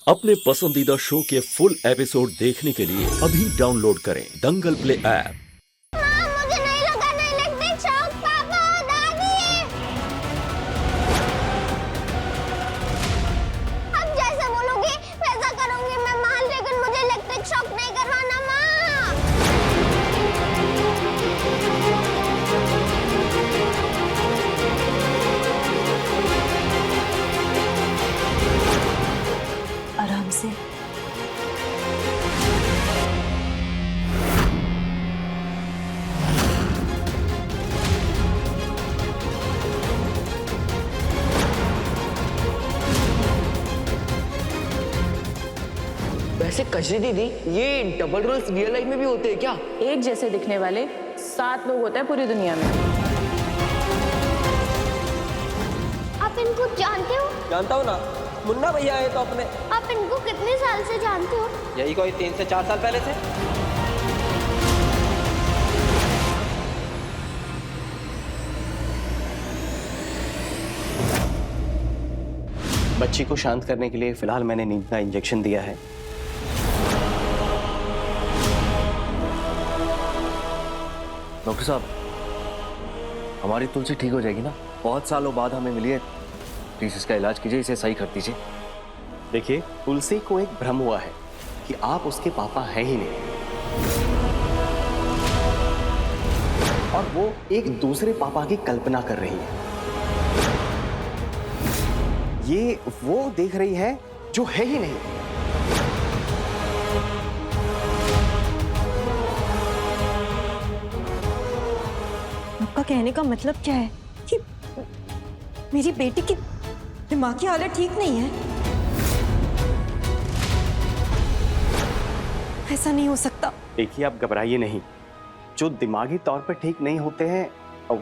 अपने पसंदीदा शो के फुल एपिसोड देखने के लिए अभी डाउनलोड करें दंगल प्ले ऐप। मुझे नहीं लगाना इलेक्ट्रिक शॉक। पापा, दादी, अब जैसे बोलोगी वैसा करूंगी मैं मां, लेकिन मुझे इलेक्ट्रिक शॉक नहीं करवाना मां। आराम से। वैसे कजरी दीदी, ये डबल रोल्स रियल लाइफ में भी होते हैं क्या? एक जैसे दिखने वाले 7 लोग होते हैं पूरी दुनिया में। आप इनको जानते हो? जानता हूँ ना, मुन्ना भैया है तो अपने। आप इनको कितने साल से जानते हो? यही कोई 3 से 4 साल पहले से। बच्ची को शांत करने के लिए फिलहाल मैंने नींद का इंजेक्शन दिया है। डॉक्टर साहब, हमारी तुलसी ठीक हो जाएगी ना? बहुत सालों बाद हमें मिली है, प्लीज इसका इलाज कीजिए, इसे सही कर दीजिए। देखिए, तुलसी को एक भ्रम हुआ है कि आप उसके पापा हैं ही नहीं, और वो एक दूसरे पापा की कल्पना कर रही है। ये वो देख रही है जो है ही नहीं। आपका कहने का मतलब क्या है कि मेरी बेटी की दिमागी हालत ठीक नहीं है? ऐसा नहीं हो सकता। देखिए, आप घबराइए नहीं। जो दिमागी तौर पर ठीक नहीं होते हैं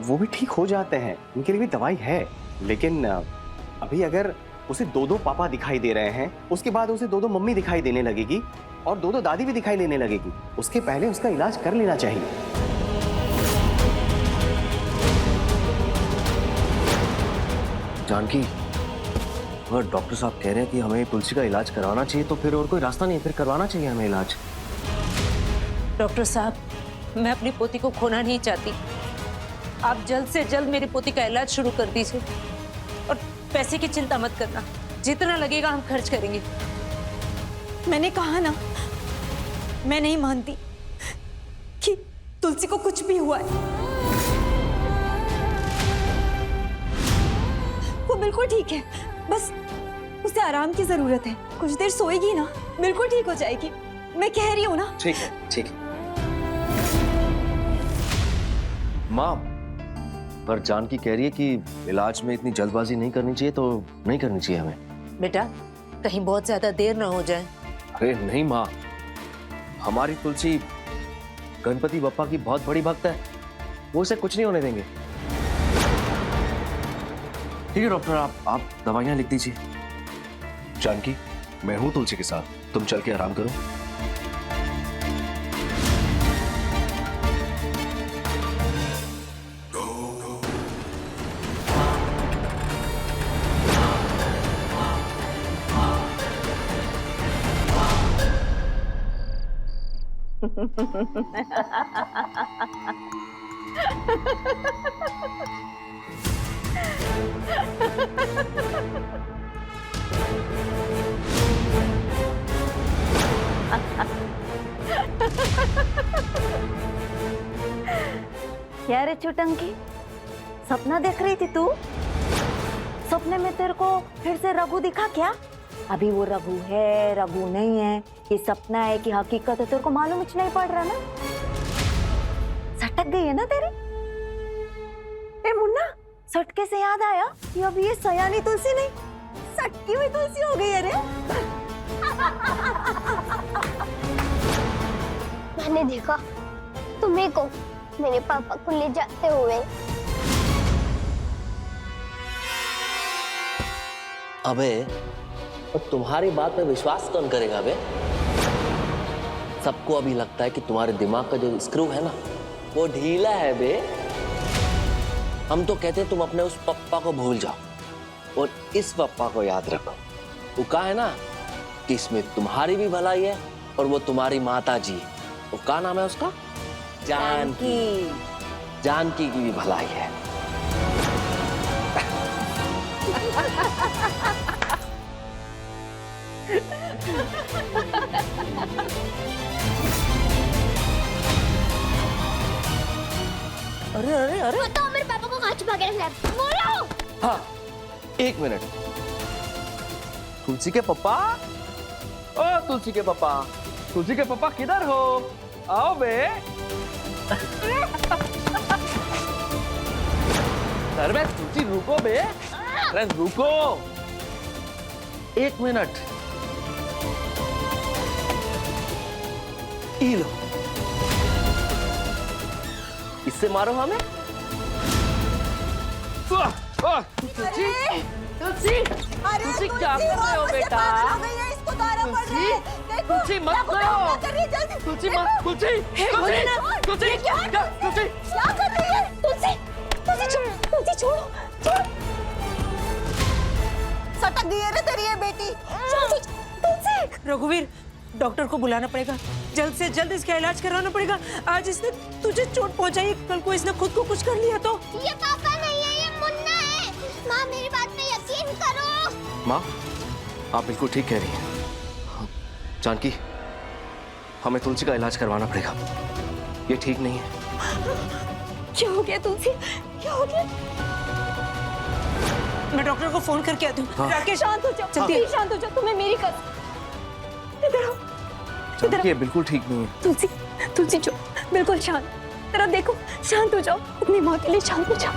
वो भी ठीक हो जाते हैं, उनके लिए भी दवाई है। लेकिन अभी अगर उसे 2-2 पापा दिखाई दे रहे हैं, उसके बाद उसे 2-2 मम्मी दिखाई देने लगेगी और 2-2 दादी भी दिखाई देने लगेगी। उसके पहले उसका इलाज कर लेना चाहिए। जानकी, अगर डॉक्टर साहब कह रहे हैं कि हमें तुलसी का इलाज करवाना चाहिए तो फिर और कोई रास्ता नहीं है, फिर करवाना चाहिए हमें इलाज। डॉक्टर साहब, मैं अपनी पोती को खोना नहीं चाहती। आप जल्द से जल्द मेरी पोती का इलाज शुरू कर दीजिए और पैसे की चिंता मत करना, जितना लगेगा हम खर्च करेंगे। मैंने कहा ना, मैं नहीं मानती कि तुलसी को कुछ भी हुआ है। वो बिल्कुल ठीक है, बस उसे आराम की जरूरत है। कुछ देर सोएगी ना, बिल्कुल ठीक हो जाएगी। मैं कह रही हूँ ना। ठीक है, ठीक है। माँ, पर जानकी कह रही है कि इलाज में इतनी जल्दबाजी नहीं करनी चाहिए, तो नहीं करनी चाहिए हमें। बेटा, कहीं बहुत ज्यादा देर ना हो जाए। अरे नहीं माँ, हमारी तुलसी गणपति बप्पा की बहुत बड़ी भक्त है, वो उसे कुछ नहीं होने देंगे। ठीक है डॉक्टर, आप दवाइयाँ लिख दीजिए। जानकी, मैं हूँ तुलसी के साथ, तुम चल के आराम करो। क्या रे छुटंकी, सपना देख रही थी तू? सपने में तेरे को फिर से रघु दिखा क्या? अभी वो रघु है, रघु नहीं है, ये सपना है कि हकीकत है, तेरे को मालूम ही नहीं पड़ रहा ना? सटक गई है ना तेरी? ए मुन्ना, सटके से याद आया कि अभी ये सयानी तुलसी नहीं, सटकी हुई तुलसी हो गई है रे। मैंने देखा तुम्हें को मेरे पापा को ले जाते हुए। अबे, और तुम्हारी बात पे विश्वास कौन करेगा बे? सबको अभी लगता है कि तुम्हारे दिमाग का जो स्क्रू है ना, वो ढीला है बे। हम तो कहते हैं तुम अपने उस पप्पा को भूल जाओ और इस पप्पा को याद रखो। वो कहा है ना, कि इसमें तुम्हारी भी भलाई है और वो तुम्हारी माता जी, वो क्या नाम है उसका, जानकी, जानकी की भी भलाई है। अरे अरे अरे बताओ मेरे पापा को कहाँ छुपा के रखना है, बोलो। हाँ, एक मिनट। तुलसी के पापा, ओ तुलसी के पापा, तुलसी के पापा किधर हो? आओ बे। अरे तुलसी रुको बे, अरे रुको, एक मिनट। ई लो, इससे मारो हमें। तुलसी, तुलसी, तुलसी क्या कर रहे हो बेटा? तुलसी, तुलसी मत करो, तुलसी मत, तुलसी, तुलसी, तुलसी, तुलसी, क्या कर रही है तुलसी? तुलसी छोड़ो, छोड़ो। सटक गई है रे तेरी ये बेटी। तुलसी, रघुवीर, डॉक्टर को बुलाना पड़ेगा, जल्द से जल्द इसका इलाज कराना पड़ेगा। आज इसने तुझे चोट पहुंचाई, कल को इसने खुद को कुछ कर लिया तो। ये पापा नहीं है, ये मुन्ना है। माँ मेरी बात पे यकीन करो। माँ, आप बिल्कुल ठीक कह रही हैं। जानकी, हमें तुलसी का इलाज करवाना पड़ेगा, ये ठीक नहीं है। क्या हो गया तुलसी, क्या हो गया? मैं डॉक्टर को फोन करके आती हूँ। हाँ। राकेश, शांत हो जाओ, जल्दी। शांत हो जाओ, तुम्हें मेरी कसम। इधर आओ, जानकी, ये बिल्कुल ठीक नहीं है। तुलसी, तुलसी जो बिल्कुल शांत, तरफ देखो, शांत हो जाओ, अपनी माँ के लिए शांत हो जाओ।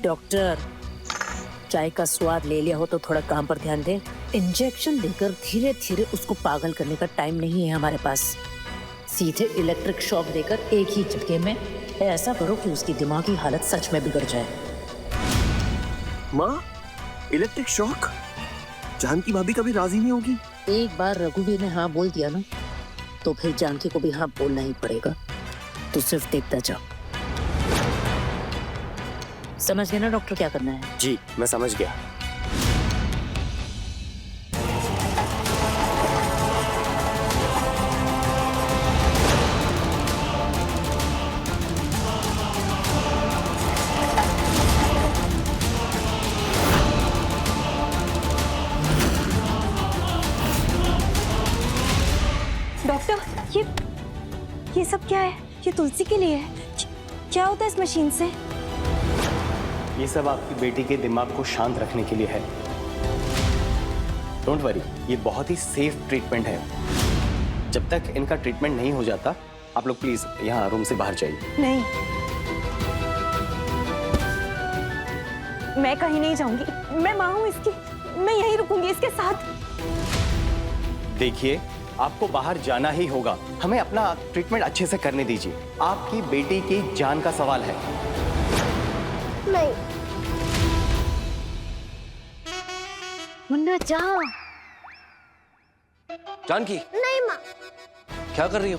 डॉक्टर, चाय का स्वाद ले लिया हो तो थोड़ा काम पर ध्यान दें। इंजेक्शन देकर धीरे धीरे उसको पागल करने का टाइम नहीं है हमारे पास। सीधे इलेक्ट्रिक शॉक देकर एक ही झटके में ऐसा करो कि उसकी दिमागी हालत सच में बिगड़ जाए। माँ, इलेक्ट्रिक शॉक? जानकी भाभी कभी राजी नहीं होगी। एक बार रघुवीर ने हाँ बोल दिया ना, तो फिर जानकी को भी हाँ बोलना ही पड़ेगा। तो सिर्फ देखता जाओ। समझ गए ना डॉक्टर क्या करना है? जी, मैं समझ गया। डॉक्टर, ये सब क्या है? ये तुलसी के लिए है। क्या होता है इस मशीन से? ये सब आपकी बेटी के दिमाग को शांत रखने के लिए है। डोंट वरी, ये बहुत ही सेफ ट्रीटमेंट है। जब तक इनका ट्रीटमेंट नहीं हो जाता, आप लोग प्लीज यहाँ रूम से बाहर जाइए। नहीं, मैं कहीं नहीं जाऊंगी। मैं माँ हूँ इसकी, मैं यहीं रुकूंगी इसके साथ। देखिए, आपको बाहर जाना ही होगा। हमें अपना ट्रीटमेंट अच्छे से करने दीजिए। आपकी बेटी की जान का सवाल है। नहीं। मुन्ना जा। जानकी, नहीं माँ। क्या कर रही हो?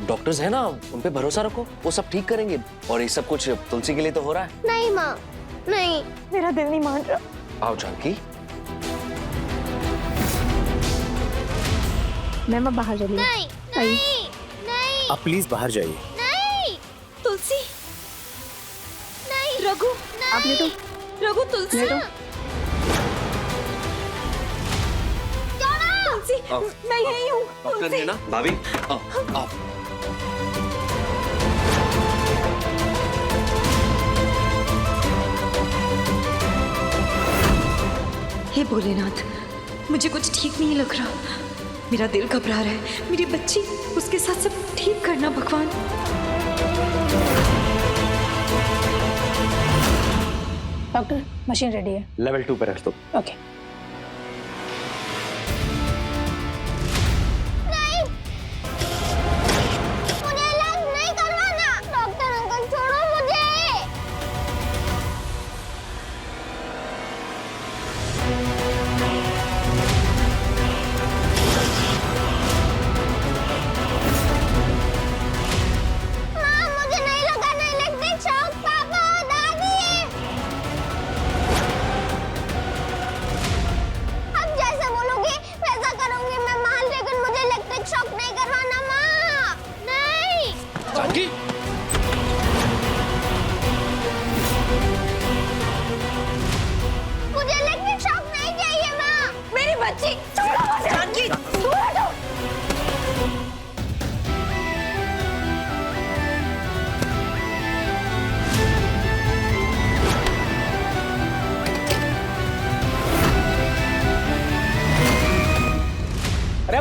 डॉक्टर्स है ना, उन पे भरोसा रखो, वो सब ठीक करेंगे। और ये सब कुछ तुलसी के लिए तो हो रहा है। नहीं माँ, नहीं। मेरा दिल नहीं मान रहा। आओ जानकी। मैं बाहर चली। नहीं, नहीं, नहीं, आप प्लीज बाहर जाइए। नहीं। तुलसी, नहीं। रघु, आप लेटो। रघु, तुलसी, क्यों ना? तुलसी, मैं यही हूँ। डॉक्टर है ना? भाभी, आओ, आओ। हे भोलेनाथ, मुझे कुछ ठीक नहीं लग रहा। मेरा दिल घबरा रहा है। मेरी बच्ची, उसके साथ सब ठीक करना भगवान। डॉक्टर, मशीन रेडी है। लेवल 2 पे रख दो। ओके। नहीं, मुझे इलाज नहीं करवाना। डॉक्टर अंकल, छोड़ो मुझे।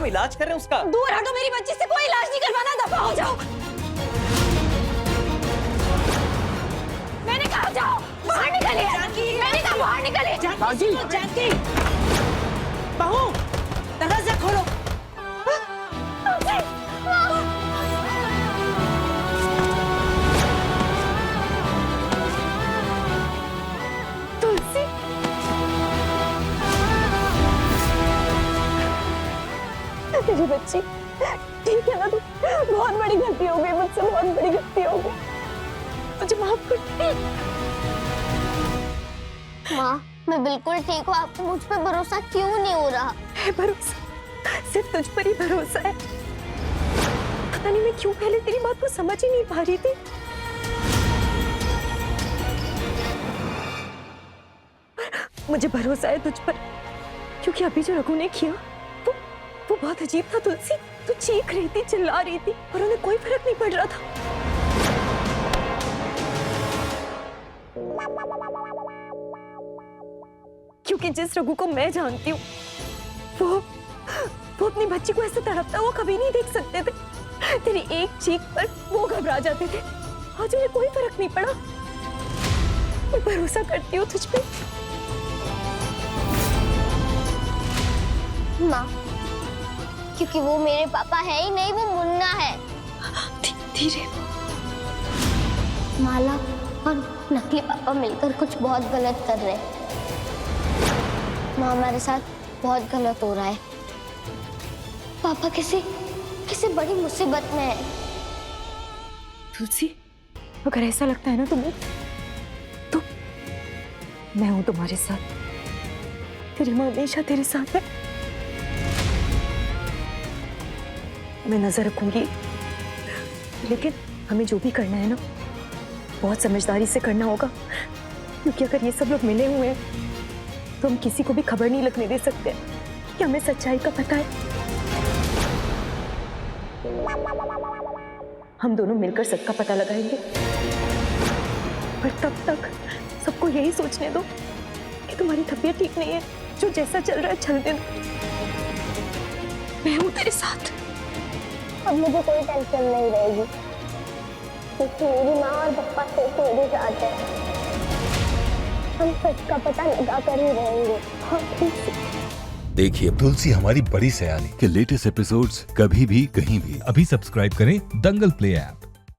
हम इलाज कर रहे हैं उसका। दूर हटो, मेरी बच्ची से कोई इलाज नहीं करवाना, दफा हो जाओ। मैंने कहा जाओ, बाहर निकलिए। मैंने कहा बाहर निकलिए। जानकी, बहू दरवाजा खोलो। तुलसी, मेरी बच्ची ठीक है ना? तू बहुत बड़ी गलती हो गई मुझसे, बहुत बड़ी गलती हो गई, मुझे माफ कर। माँ मैं बिल्कुल ठीक हूँ, आपको मुझ पे भरोसा क्यों नहीं हो रहा? है भरोसा, सिर्फ तुझ पर ही भरोसा है। पता नहीं मैं क्यों पहले तेरी बात को समझ ही नहीं पा रही थी। मुझे भरोसा है तुझ पर, क्योंकि अभी जो रघु ने किया वो बहुत अजीब था तुलसी। तू चीख रही थी, चिल्ला रही थी, और उन्हें कोई फर्क नहीं पड़ रहा था। क्योंकि जिस रघु को मैं जानती हूँ, वो अपनी बच्ची को ऐसे तड़पता हुआ कभी नहीं देख सकते थे। तेरी एक चीख पर वो घबरा जाते थे। आज उन्हें कोई फर्क नहीं पड़ा। मैं भरोसा करती हूँ तुझ पे। माँ, क्योंकि वो मेरे पापा है ही नहीं, वो मुन्ना है। धीरे। माला और नकली पापा मिलकर कुछ बहुत गलत कर रहे हैं। माँ, हमारे साथ बहुत गलत हो रहा है। पापा किसी बड़ी मुसीबत में है। तुलसी, अगर ऐसा लगता है ना तुम्हें, तो मैं हूं तुम्हारे साथ। तेरी माँ हमेशा तेरे साथ है। मैं नजर रखूंगी, लेकिन हमें जो भी करना है ना, बहुत समझदारी से करना होगा। क्योंकि अगर ये सब लोग मिले हुए हैं तो हम किसी को भी खबर नहीं लगने दे सकते कि हमें सच्चाई का पता है। हम दोनों मिलकर सबका पता लगाएंगे, पर तब तक सबको यही सोचने दो कि तुम्हारी तबीयत ठीक नहीं है। जो जैसा चल रहा है चलने दो। मैं हूं तेरे साथ। अब मुझे कोई टेंशन नहीं रहेगी, क्योंकि मेरी माँ और पापा सिर्फ मेरे साथ है। हम सच का पता लगा कर ही रहेंगे। देखिए तुलसी हमारी बड़ी सयानी के लेटेस्ट एपिसोड्स कभी भी कहीं भी। अभी सब्सक्राइब करें दंगल प्ले ऐप।